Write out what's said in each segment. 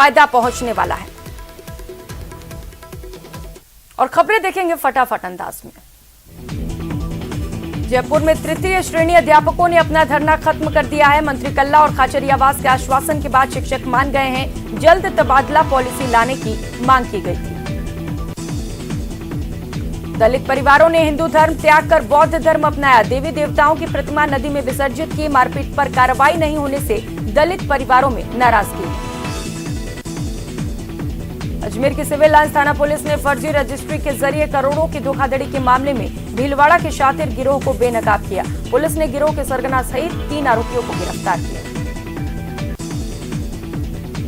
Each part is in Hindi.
फायदा पहुंचने वाला है। और खबरें देखेंगे फटाफट अंदाज में। जयपुर में तृतीय श्रेणी अध्यापकों ने अपना धरना खत्म कर दिया है। मंत्री कल्ला और खाचरियावास के आश्वासन के बाद शिक्षक मान गए हैं। जल्द तबादला पॉलिसी लाने की मांग की गई थी। दलित परिवारों ने हिंदू धर्म त्याग कर बौद्ध धर्म अपनाया। देवी देवताओं की प्रतिमा नदी में विसर्जित की। मारपीट पर कार्रवाई नहीं होने से दलित परिवारों में नाराजगी है। अजमेर की सिविल लाइंस थाना पुलिस ने फर्जी रजिस्ट्री के जरिए करोड़ों की धोखाधड़ी के मामले में भीलवाड़ा के शातिर गिरोह को बेनकाब किया। पुलिस ने गिरोह के सरगना सहित 3 आरोपियों को गिरफ्तार किया।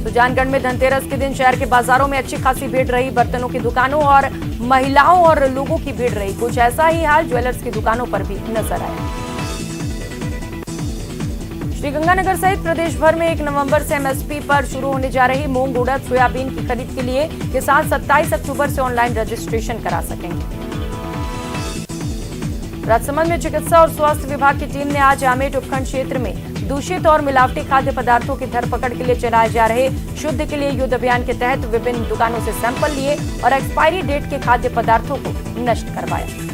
सुजानगढ़ में धनतेरस के दिन शहर के बाजारों में अच्छी खासी भीड़ रही। बर्तनों की दुकानों और महिलाओं और लोगों की भीड़ रही। कुछ ऐसा ही हाल ज्वेलर्स की दुकानों पर भी नजर आया। श्रीगंगानगर सहित प्रदेश भर में 1 नवंबर से एमएसपी पर शुरू होने जा रही मूंग, उड़द, सोयाबीन की खरीद के लिए किसान 27 अक्टूबर से ऑनलाइन रजिस्ट्रेशन करा सकेंगे। राजसमंद में चिकित्सा और स्वास्थ्य विभाग की टीम ने आज आमेट उपखंड क्षेत्र में दूषित और मिलावटी खाद्य पदार्थों की धरपकड़ के लिए चलाए जा रहे शुद्ध के लिए युद्ध अभियान के तहत विभिन्न दुकानों से सैंपल लिए और एक्सपायरी डेट के खाद्य पदार्थों को नष्ट करवाया।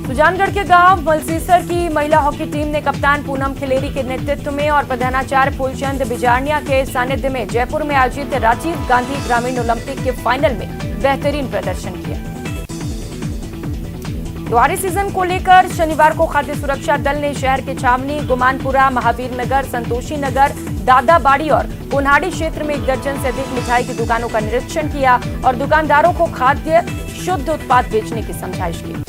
सुजानगढ़ के गांव मलसीसर की महिला हॉकी टीम ने कप्तान पूनम खिलेरी के नेतृत्व में और प्रधानाचार्य फूलचंद बिजारनिया के सानिध्य में जयपुर में आयोजित राजीव गांधी ग्रामीण ओलंपिक के फाइनल में बेहतरीन प्रदर्शन किया। त्योहारी सीजन को लेकर शनिवार को खाद्य सुरक्षा दल ने शहर के छावनी, गुमानपुरा, महावीर नगर, संतोषी नगर, दादाबाड़ी और कोन्हाड़ी क्षेत्र में 1 दर्जन से अधिक मिठाई की दुकानों का निरीक्षण किया और दुकानदारों को खाद्य शुद्ध उत्पाद बेचने की समझाइश की।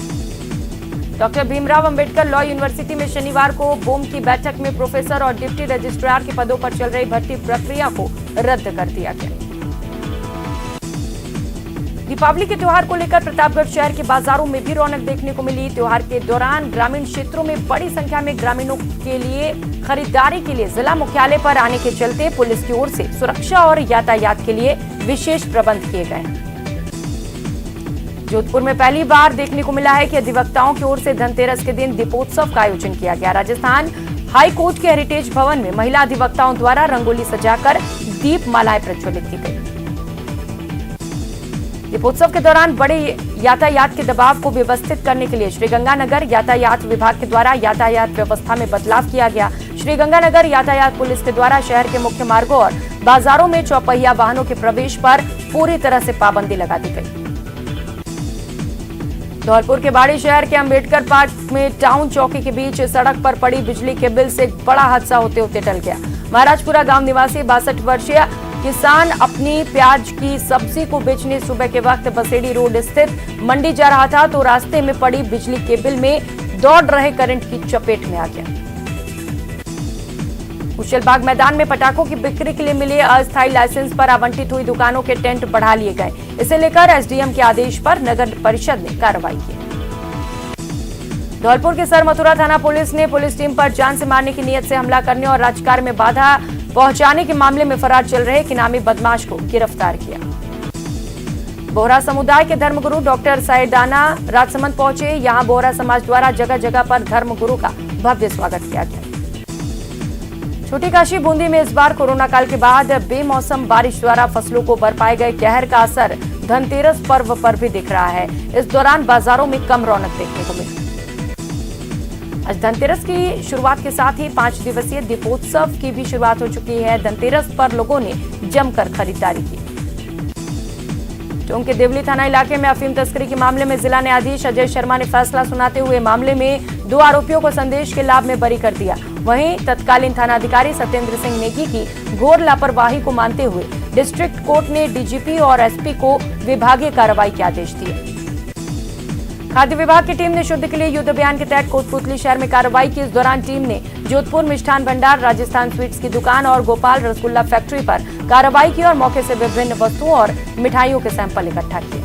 Doctor Bhimrao Ambedkar law university में शनिवार को बोम की बैठक में प्रोफेसर और डिप्टी रजिस्ट्रार के पदों पर चल रही भर्ती प्रक्रिया को रद्द कर दिया गया। दीपावली के त्योहार को लेकर प्रतापगढ़ शहर के बाजारों में भी रौनक देखने को मिली। त्योहार के दौरान ग्रामीण क्षेत्रों में बड़ी संख्या में ग्रामीणों के लिए खरीदारी के लिए जिला मुख्यालय पर आने के चलते पुलिस की ओर से सुरक्षा और यातायात के लिए विशेष प्रबंध किए गए। जोधपुर में पहली बार देखने को मिला है कि अधिवक्ताओं की ओर से धनतेरस के दिन दीपोत्सव का आयोजन किया गया। राजस्थान हाई कोर्ट के हेरिटेज भवन में महिला अधिवक्ताओं द्वारा रंगोली सजाकर दीप मालाएं प्रज्वलित की गई। दीपोत्सव के दौरान बड़े यातायात के दबाव को व्यवस्थित करने के लिए श्रीगंगानगर यातायात विभाग के द्वारा यातायात व्यवस्था में बदलाव किया गया। श्रीगंगानगर यातायात पुलिस के द्वारा शहर के मुख्य मार्गों और बाजारों में चौपहिया वाहनों के प्रवेश पर पूरी तरह से पाबंदी लगा दी गई। धौलपुर के बाड़ी शहर के अंबेडकर पार्क में टाउन चौकी के बीच सड़क पर पड़ी बिजली केबल से एक बड़ा हादसा होते होते टल गया। महाराजपुरा गांव निवासी 62 वर्षीय किसान अपनी प्याज की सब्जी को बेचने सुबह के वक्त बसेड़ी रोड स्थित मंडी जा रहा था तो रास्ते में पड़ी बिजली केबल में दौड़ रहे करंट की चपेट में आ गया। कुशलबाग मैदान में पटाखों की बिक्री के लिए मिले अस्थायी लाइसेंस पर आवंटित हुई दुकानों के टेंट बढ़ा लिए गए। इसे लेकर एसडीएम के आदेश पर नगर परिषद ने कार्रवाई की। धौलपुर के सर मथुरा थाना पुलिस ने पुलिस टीम पर जान से मारने की नियत से हमला करने और राजकार्य में बाधा पहुंचाने के मामले में फरार चल रहे एक इनामी बदमाश को गिरफ्तार किया। बोहरा समुदाय के धर्मगुरु डॉक्टर सैयदाना राजसमंद पहुंचे। यहां बोहरा समाज द्वारा जगह जगह पर धर्मगुरु का भव्य स्वागत किया गया। छोटी काशी बूंदी में इस बार कोरोना काल के बाद बेमौसम बारिश द्वारा फसलों को बरपाए गए कहर का असर धनतेरस पर्व पर भी दिख रहा है। इस दौरान बाजारों में कम रौनक देखने को मिली। आज धनतेरस की शुरुआत के साथ ही 5 दिवसीय दीपोत्सव की भी शुरुआत हो चुकी है। धनतेरस पर लोगों ने जमकर खरीदारी की। टोंक के देवली थाना इलाके में अफीम तस्करी के मामले में जिला न्यायाधीश अजय शर्मा ने फैसला सुनाते हुए मामले में 2 आरोपियों को संदेश के लाभ में बरी कर दिया। वहीं तत्कालीन थानाधिकारी सत्येंद्र सिंह नेगी की घोर लापरवाही को मानते हुए डिस्ट्रिक्ट कोर्ट ने डीजीपी और एसपी को विभागीय कार्रवाई के आदेश दिए। खाद्य विभाग की टीम ने शुद्ध के लिए युद्ध अभियान के तहत कोटपुतली शहर में कार्रवाई की। इस दौरान टीम ने जोधपुर मिष्ठान भंडार, राजस्थान स्वीट्स की दुकान और गोपाल रसगुल्ला फैक्ट्री पर कार्रवाई की और मौके से विभिन्न वस्तुओं और मिठाइयों के सैंपल इकट्ठा किए।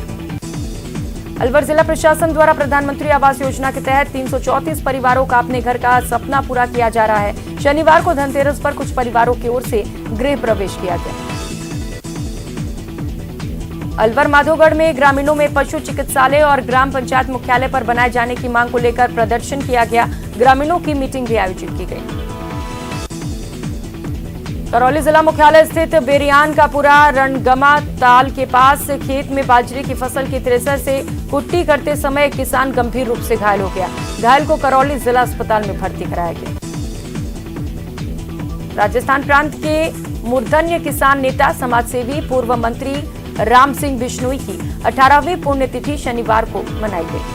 अलवर जिला प्रशासन द्वारा प्रधानमंत्री आवास योजना के तहत 334 परिवारों का अपने घर का सपना पूरा किया जा रहा है। शनिवार को धनतेरस पर कुछ परिवारों की ओर से गृह प्रवेश किया गया। अलवर माधोगढ़ में ग्रामीणों में पशु चिकित्सालय और ग्राम पंचायत मुख्यालय पर बनाए जाने की मांग को लेकर प्रदर्शन किया गया। ग्रामीणों की मीटिंग भी आयोजित की गई। करौली जिला मुख्यालय स्थित बेरियान का पुरा रणगमा ताल के पास खेत में बाजरे की फसल की थ्रेसर से कुट्टी करते समय एक किसान गंभीर रूप से घायल हो गया। घायल को करौली जिला अस्पताल में भर्ती कराया गया। राजस्थान प्रांत के मूर्धन्य किसान नेता समाजसेवी पूर्व मंत्री राम सिंह बिश्नोई की 18वीं पुण्यतिथि शनिवार को मनाई गई।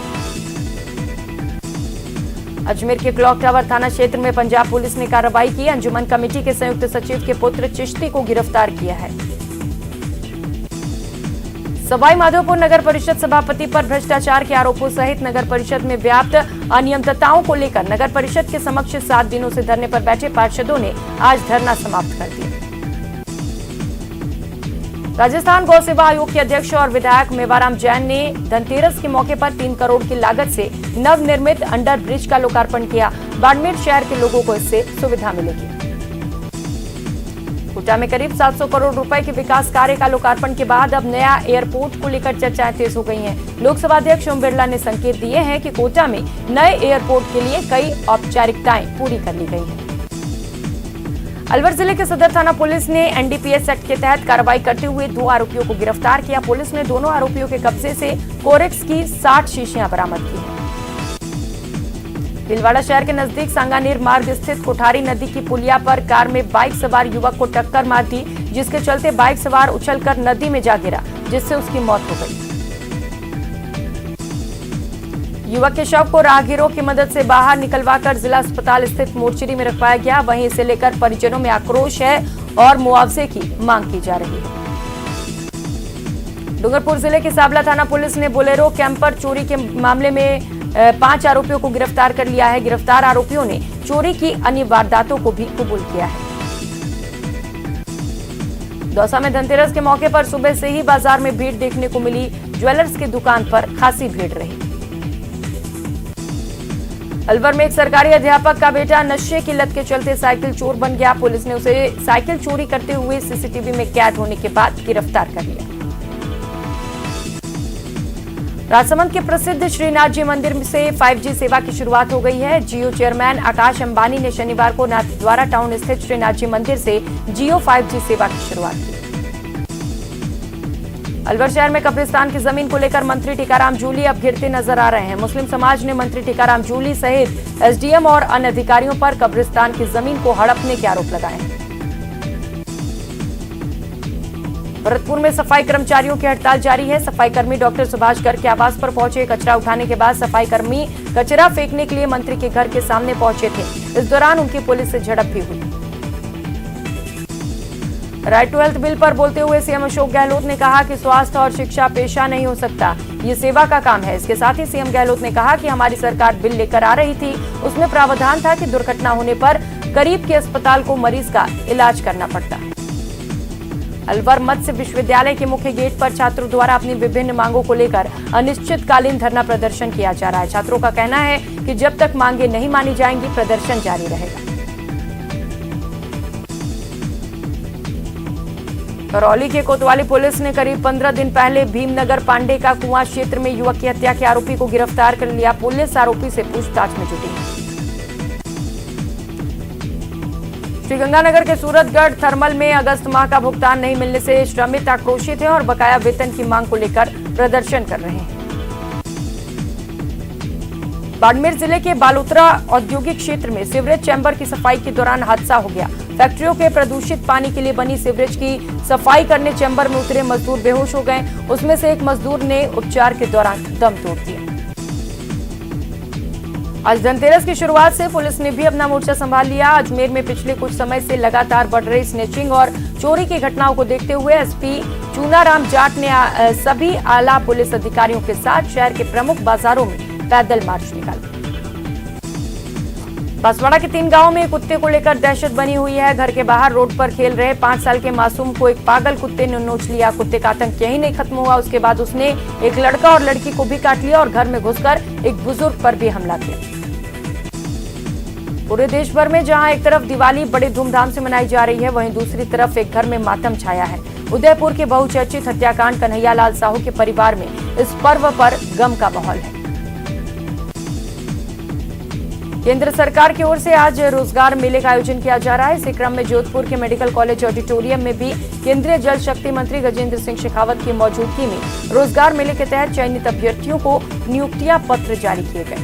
अजमेर के क्लॉक टावर थाना क्षेत्र में पंजाब पुलिस ने कार्रवाई की। अंजुमन कमेटी के संयुक्त सचिव के पुत्र चिश्ती को गिरफ्तार किया है। सवाई माधोपुर नगर परिषद सभापति पर भ्रष्टाचार के आरोपों सहित नगर परिषद में व्याप्त अनियमितताओं को लेकर नगर परिषद के समक्ष 7 दिनों से धरने पर बैठे पार्षदों ने आज धरना समाप्त कर दिया। राजस्थान गौ सेवा आयोग के अध्यक्ष और विधायक मेवाराम जैन ने धनतेरस के मौके पर 3 करोड़ की लागत से नवनिर्मित अंडर ब्रिज का लोकार्पण किया। बाड़मेर शहर के लोगों को इससे सुविधा मिलेगी। कोटा में करीब 700 करोड़ रुपए के विकास कार्य का लोकार्पण के बाद अब नया एयरपोर्ट को लेकर चर्चाएं तेज हो गई हैं। लोकसभा अध्यक्ष ओम बिरला ने संकेत दिए हैं कि कोटा में नए एयरपोर्ट के लिए कई औपचारिकताएं पूरी कर ली गई हैं। अलवर जिले के सदर थाना पुलिस ने एनडीपीएस एक्ट के तहत कार्रवाई करते हुए 2 आरोपियों को गिरफ्तार किया। पुलिस ने दोनों आरोपियों के कब्जे से कोरेक्स की 60 शीशियां बरामद की हैं। भीलवाड़ा शहर के नजदीक सांगानेर मार्ग स्थित कोठारी नदी की पुलिया पर कार में बाइक सवार युवक को टक्कर मार दी, जिसके चलते बाइक सवार उछलकर नदी में जा गिरा, जिससे उसकी मौत हो गई। युवक के शव को राहगीरों की मदद से बाहर निकलवाकर जिला अस्पताल स्थित मोर्चरी में रखवाया गया। वहीं इसे लेकर परिजनों में आक्रोश है और मुआवजे की मांग की जा रही है। डूंगरपुर जिले के साबला थाना पुलिस ने बोलेरो कैंपर चोरी के मामले में 5 आरोपियों को गिरफ्तार कर लिया है। गिरफ्तार आरोपियों ने चोरी की अन्य वारदातों को भी कबूल किया है। दौसा में धनतेरस के मौके पर सुबह से ही बाजार में भीड़ देखने को मिली। ज्वेलर्स की दुकान पर खासी भीड़ रही। अलवर में एक सरकारी अध्यापक का बेटा नशे की लत के चलते साइकिल चोर बन गया। पुलिस ने उसे साइकिल चोरी करते हुए सीसीटीवी में कैद होने के बाद गिरफ्तार कर लिया। राजसमंद के प्रसिद्ध श्रीनाथ जी मंदिर से 5G सेवा की शुरुआत हो गई है। जियो चेयरमैन आकाश अंबानी ने शनिवार को नाथद्वारा टाउन स्थित श्रीनाथ जी मंदिर से जियो 5G सेवा की शुरुआत की। अलवर शहर में कब्रिस्तान की जमीन को लेकर मंत्री टीकाराम जूली अब घिरते नजर आ रहे हैं। मुस्लिम समाज ने मंत्री टीकाराम जूली सहित एसडीएम और अन्य अधिकारियों पर कब्रिस्तान की जमीन को हड़पने के आरोप लगाए हैं। भरतपुर में सफाई कर्मचारियों की हड़ताल जारी है। सफाई कर्मी डॉक्टर सुभाष गर्ग के आवास पर पहुंचे। कचरा उठाने के बाद सफाई कर्मी कचरा फेंकने के लिए मंत्री के घर के सामने पहुंचे थे। इस दौरान उनकी पुलिस से झड़प भी हुई। राइट टू हेल्थ बिल पर बोलते हुए सीएम अशोक गहलोत ने कहा कि स्वास्थ्य और शिक्षा पेशा नहीं हो सकता, ये सेवा का काम है। इसके साथ ही सीएम गहलोत ने कहा कि हमारी सरकार बिल लेकर आ रही थी, उसमें प्रावधान था कि दुर्घटना होने पर करीब के अस्पताल को मरीज का इलाज करना पड़ता है। अलवर मत्स्य विश्वविद्यालय के मुख्य गेट पर छात्रों द्वारा अपनी विभिन्न मांगों को लेकर अनिश्चितकालीन धरना प्रदर्शन किया जा रहा है। छात्रों का कहना है कि जब तक मांगे नहीं मानी जाएंगी, प्रदर्शन जारी रहेगा। करौली के कोतवाली पुलिस ने करीब 15 दिन पहले भीमनगर पांडे का कुआं क्षेत्र में युवक की हत्या के आरोपी को गिरफ्तार कर लिया। पुलिस आरोपी से पूछताछ में जुटी। श्रीगंगानगर के सूरतगढ़ थर्मल में अगस्त माह का भुगतान नहीं मिलने से श्रमिक आक्रोशित हैं और बकाया वेतन की मांग को लेकर प्रदर्शन कर रहे हैं। बाड़मेर जिले के बालोतरा औद्योगिक क्षेत्र में सीवरेज चैम्बर की सफाई के दौरान हादसा हो गया। फैक्ट्रियों के प्रदूषित पानी के लिए बनी सीवरेज की सफाई करने चैम्बर में उतरे मजदूर बेहोश हो गए। उसमें से एक मजदूर ने उपचार के दौरान दम तोड़ दिया। आज धनतेरस की शुरुआत से पुलिस ने भी अपना मोर्चा संभाल लिया। अजमेर में पिछले कुछ समय से लगातार बढ़ रही स्नेचिंग और चोरी की घटनाओं को देखते हुए एसपी चूनाराम जाट ने सभी आला पुलिस अधिकारियों के साथ शहर के प्रमुख बाजारों में पैदल मार्च निकाला। बांसवाड़ा के 3 गांवों में कुत्ते को लेकर दहशत बनी हुई है। घर के बाहर रोड पर खेल रहे 5 साल के मासूम को एक पागल कुत्ते ने नोच लिया। कुत्ते का आतंक यही नहीं खत्म हुआ, उसके बाद उसने एक लड़का और लड़की को भी काट लिया और घर में घुसकर एक बुजुर्ग पर भी हमला किया। पूरे देश भर में जहां एक तरफ दिवाली बड़े धूमधाम से मनाई जा रही है, वहीं दूसरी तरफ एक घर में मातम छाया है। उदयपुर के बहुचर्चित हत्याकांड कन्हैया लाल साहू के परिवार में इस पर्व पर गम का माहौल है। केंद्र सरकार की ओर से आज रोजगार मेले का आयोजन किया जा रहा है। इसी क्रम में जोधपुर के मेडिकल कॉलेज ऑडिटोरियम में भी केंद्रीय जल शक्ति मंत्री गजेंद्र सिंह शेखावत की मौजूदगी में रोजगार मेले के तहत चयनित अभ्यर्थियों को नियुक्तियां पत्र जारी किए गए।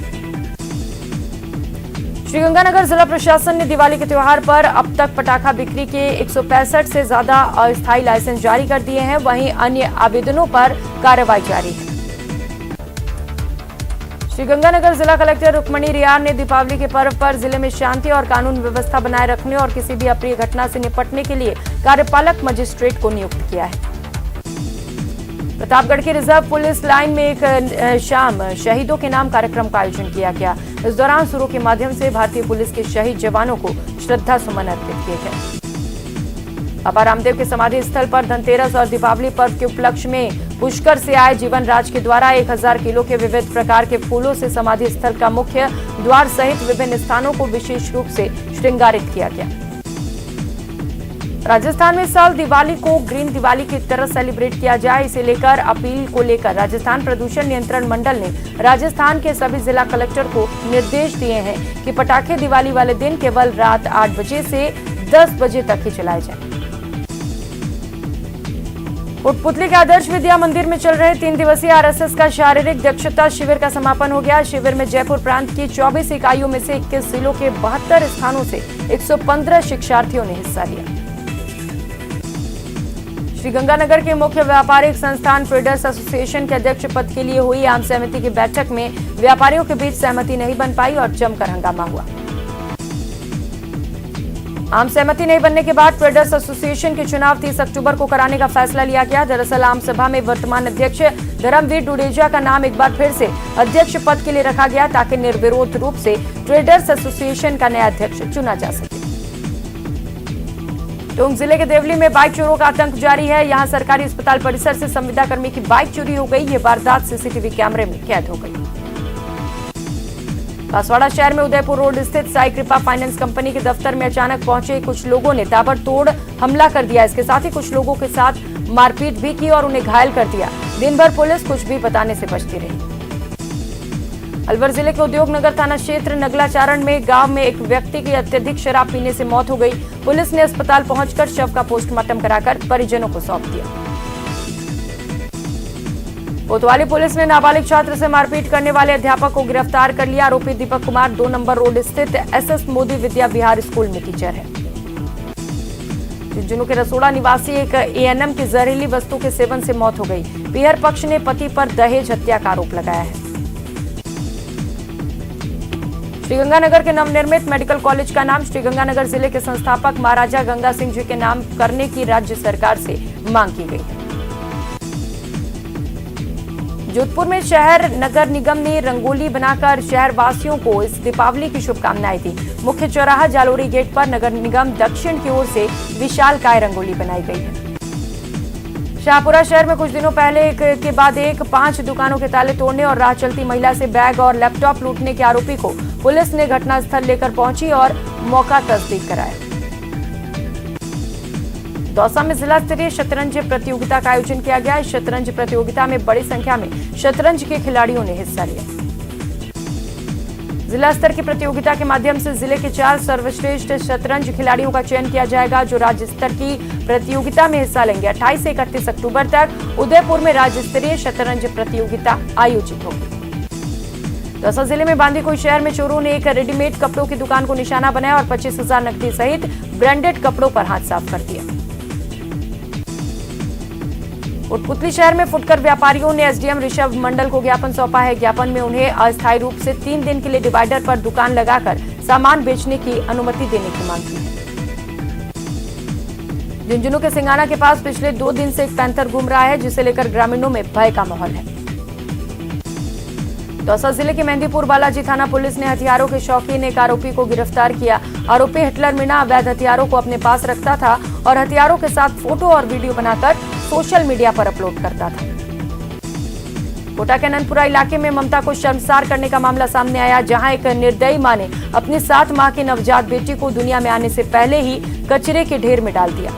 श्रीगंगानगर जिला प्रशासन ने दिवाली के त्योहार पर अब तक पटाखा बिक्री के 165 से ज्यादा अस्थायी लाइसेंस जारी कर दिए हैं। वहीं अन्य आवेदनों पर कार्रवाई जारी है। श्रीगंगानगर जिला कलेक्टर रुक्मणी रियार ने दीपावली के पर्व पर जिले में शांति और कानून व्यवस्था बनाए रखने और किसी भी अप्रिय घटना से निपटने के लिए कार्यपालक मजिस्ट्रेट को नियुक्त किया है। प्रतापगढ़ की रिजर्व पुलिस लाइन में एक शाम शहीदों के नाम कार्यक्रम का आयोजन किया गया। इस दौरान सुरों के माध्यम से भारतीय पुलिस के शहीद जवानों को श्रद्धा सुमन अर्पित किए गए। बाबा रामदेव के समाधि स्थल पर धनतेरस और दीपावली पर्व के उपलक्ष्य में पुष्कर से आए जीवन राज के द्वारा 1000 किलो के विविध प्रकार के फूलों से समाधि स्थल का मुख्य द्वार सहित विभिन्न स्थानों को विशेष रूप से श्रृंगारित किया गया। राजस्थान में इस साल दिवाली को ग्रीन दिवाली की तरह सेलिब्रेट किया जाए, इसे लेकर अपील को लेकर राजस्थान प्रदूषण नियंत्रण मंडल ने राजस्थान के सभी जिला कलेक्टर को निर्देश दिए हैं कि पटाखे दिवाली वाले दिन केवल रात 8 बजे से 10 बजे तक ही चलाए जाएं। कोटपुतली के आदर्श विद्या मंदिर में चल रहे 3 दिवसीय आरएसएस का शारीरिक दक्षता शिविर का समापन हो गया। शिविर में जयपुर प्रांत की 24 इकाइयों में से 21 जिलों के 72 स्थानों से 115 शिक्षार्थियों ने हिस्सा लिया। श्रीगंगानगर के मुख्य व्यापारिक संस्थान ट्रेडर्स एसोसिएशन के अध्यक्ष पद के लिए हुई आम सहमति की बैठक में व्यापारियों के बीच सहमति नहीं बन पाई और जमकर हंगामा हुआ। आम सहमति नहीं बनने के बाद ट्रेडर्स एसोसिएशन के चुनाव 30 अक्टूबर को कराने का फैसला लिया गया। दरअसल आम सभा में वर्तमान अध्यक्ष धर्मवीर डुडेजा का नाम एक बार फिर से अध्यक्ष पद के लिए रखा गया ताकि निर्विरोध रूप से ट्रेडर्स एसोसिएशन का नया अध्यक्ष चुना जा सके। टोंक जिले के देवली में बाइक चोरों का आतंक जारी है। यहां सरकारी अस्पताल परिसर से संविदा कर्मी की बाइक चोरी हो गई। ये वारदात सीसीटीवी कैमरे में कैद हो गई। बांसवाड़ा शहर में उदयपुर रोड स्थित साई कृपा फाइनेंस कंपनी के दफ्तर में अचानक पहुंचे कुछ लोगों ने ताबड़तोड़ हमला कर दिया। इसके साथ ही कुछ लोगों के साथ मारपीट भी की और उन्हें घायल कर दिया। दिन भर पुलिस कुछ भी बताने से बचती रही। अलवर जिले के उद्योग नगर थाना क्षेत्र नगलाचारण में गांव में एक व्यक्ति की अत्यधिक शराब पीने से मौत हो गई। पुलिस ने अस्पताल पहुंचकर शव का पोस्टमार्टम कराकर परिजनों को सौंप दिया। कोतवाली पुलिस ने नाबालिग छात्र से मारपीट करने वाले अध्यापक को गिरफ्तार कर लिया। आरोपी दीपक कुमार 2 नंबर रोड स्थित एसएस मोदी विद्या विहार स्कूल में टीचर है। झुंझुनू के रसोड़ा निवासी एक एएनएम की जहरीली वस्तु के सेवन से मौत हो गई। पीहर पक्ष ने पति पर दहेज हत्या का आरोप लगाया है। श्रीगंगानगर के नवनिर्मित मेडिकल कॉलेज का नाम श्रीगंगानगर जिले के संस्थापक महाराजा गंगा सिंह जी के नाम करने की राज्य सरकार से मांग की गई है। जोधपुर में शहर नगर निगम ने रंगोली बनाकर शहर वासियों को इस दीपावली की शुभकामनाएं दी। मुख्य चौराहा जालोरी गेट पर नगर निगम दक्षिण की ओर से विशालकाय रंगोली बनाई गई है। शाहपुरा शहर में कुछ दिनों पहले एक के बाद एक 5 दुकानों के ताले तोड़ने और राह चलती महिला से बैग और लैपटॉप लूटने के आरोपी को पुलिस ने घटनास्थल लेकर पहुंची और मौका तस्दीक कराया। दौसा में जिला स्तरीय शतरंज प्रतियोगिता का आयोजन किया गया। इस शतरंज प्रतियोगिता में बड़ी संख्या में शतरंज के खिलाड़ियों ने हिस्सा लिया। जिला स्तर की प्रतियोगिता के माध्यम से जिले के 4 सर्वश्रेष्ठ शतरंज खिलाड़ियों का चयन किया जाएगा जो राज्य स्तर की प्रतियोगिता में हिस्सा लेंगे। 28 से 31 अक्टूबर तक उदयपुर में राज्य स्तरीय शतरंज प्रतियोगिता आयोजित होगी। दौसा जिले में बांदीकुई शहर में चोरों ने एक रेडीमेड कपड़ों की दुकान को निशाना बनाया और 25,000 नकदी सहित ब्रांडेड कपड़ों पर हाथ साफ कर दिया। कोटपुतली शहर में फुटकर व्यापारियों ने एसडीएम ऋषभ मंडल को ज्ञापन सौंपा है। ज्ञापन में उन्हें अस्थायी रूप से 3 दिन के लिए डिवाइडर पर दुकान लगाकर सामान बेचने की अनुमति देने की मांग की है। झुंझुनू के सिंगाना के पास पिछले 2 दिन से एक पैंथर घूम रहा है जिसे लेकर ग्रामीणों में भय का माहौल है। दौसा जिले के मेहंदीपुर बालाजी थाना पुलिस ने हथियारों के शौकीन एक आरोपी को गिरफ्तार किया। आरोपी हिटलर मीणा अवैध हथियारों को अपने पास रखता था और हथियारों के साथ फोटो और वीडियो बनाकर सोशल मीडिया पर अपलोड करता था। कोटा के अनंतपुरा इलाके में ममता को शर्मसार करने का मामला सामने आया, जहां एक निर्दयी मां ने अपनी 7 माह की नवजात बेटी को दुनिया में आने से पहले ही कचरे के ढेर में डाल दिया।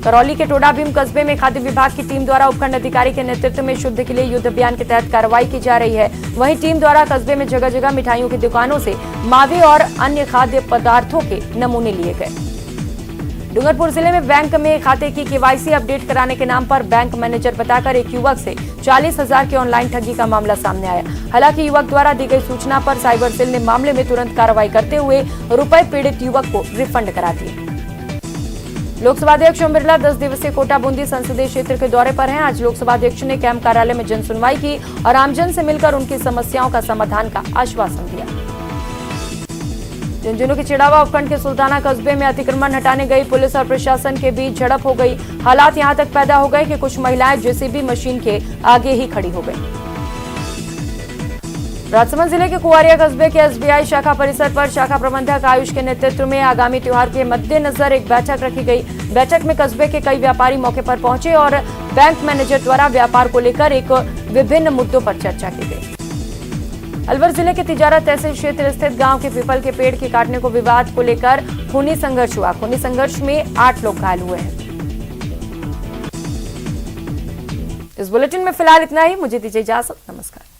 करौली के टोडा भीम कस्बे में खाद्य विभाग की टीम द्वारा उपखंड अधिकारी के नेतृत्व में शुद्ध के लिए युद्ध अभियान के तहत कार्रवाई की जा रही है। वहीं टीम द्वारा कस्बे में जगह जगह मिठाइयों की दुकानों से मावे और अन्य खाद्य पदार्थों के नमूने लिए गए। डूंगरपुर जिले में बैंक में खाते की केवाईसी अपडेट कराने के नाम पर बैंक मैनेजर बताकर एक युवक से 40,000 की ऑनलाइन ठगी का मामला सामने आया। हालांकि युवक द्वारा दी गई सूचना पर साइबर सेल ने मामले में तुरंत कार्रवाई करते हुए रुपए पीड़ित युवक को रिफंड करा दिए। लोकसभा अध्यक्ष ओम बिरला 10 दिवसीय कोटा बूंदी संसदीय क्षेत्र के दौरे पर हैं। आज लोकसभा अध्यक्ष ने कैंप कार्यालय में जन सुनवाई की और आमजन से मिलकर उनकी समस्याओं का समाधान का आश्वासन दिया। झुंझुनू के चिड़ावा उपखंड के सुल्ताना कस्बे में अतिक्रमण हटाने गई पुलिस और प्रशासन के बीच झड़प हो गई। हालात यहां तक पैदा हो गए कि कुछ महिलाएं जेसीबी मशीन के आगे ही खड़ी हो गई। राजसमंद जिले के कुआरिया कस्बे के एसबीआई शाखा परिसर पर शाखा प्रबंधक आयुष के नेतृत्व में आगामी त्योहार के मद्देनजर एक बैठक रखी गई। बैठक में कस्बे के कई व्यापारी मौके पर पहुंचे और बैंक मैनेजर द्वारा व्यापार को लेकर एक विभिन्न मुद्दों पर चर्चा की गई। अलवर जिले के तिजारा तहसील क्षेत्र स्थित गांव के पीपल के पेड़ के काटने को विवाद को लेकर खूनी संघर्ष हुआ। खूनी संघर्ष में 8 लोग घायल हुए हैं। इस बुलेटिन में फिलहाल इतना ही। मुझे दीजिए इजाजत। नमस्कार।